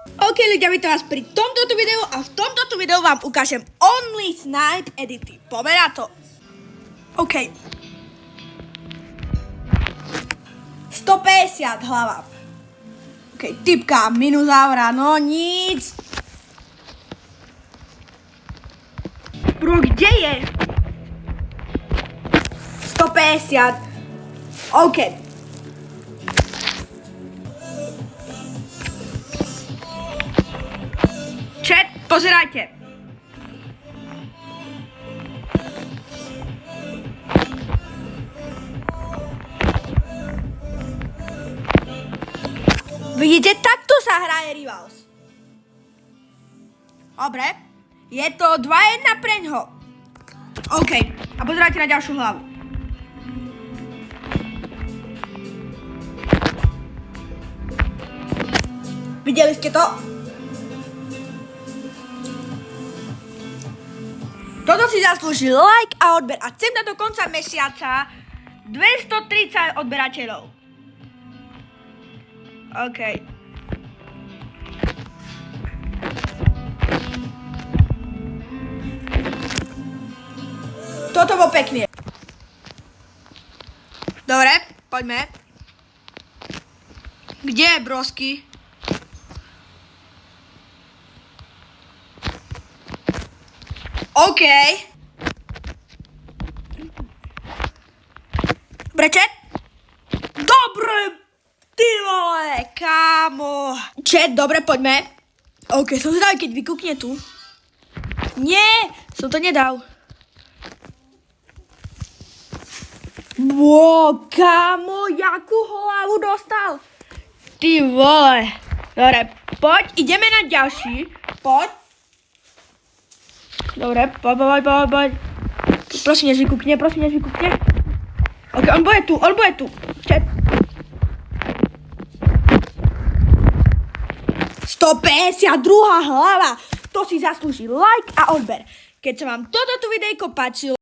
OK ľudia, vítam vás pri tomto videu a v tomto videu vám ukážem Only Snipe edity. Poďme na to. OK. 150 hlava. OK, typka, minusaura, no nic. Bro, kde je? 150. OK. Chat, pozerajte. Vidíte, takto sa hraje Rivals. Dobre. Je to 2-1 preňho. OK. A pozerajte na ďalšiu hlavu. Videli ste to? Toto si zaslúži like a odber. A chcem na do konca mesiaca 230 odberateľov. OK. Toto bol pekný. Dobre, poďme. Kde je brosky? OK. Dobre, chat? Dobre, ty vole, kámo. Chat, dobre, poďme. OK, som zvedavý, keď vykúkne tu. Nie, som to nedal. Wow, kámo, jakú hlavu dostal. Ty vole. Dobre, poď, ideme na ďalší. Poď. Dobre, poď. Prosím, než vykúkne. Ok, on bude tu. Čet. 152 hlava. To si zaslúži like a odber. Keď sa vám toto videjko páčilo,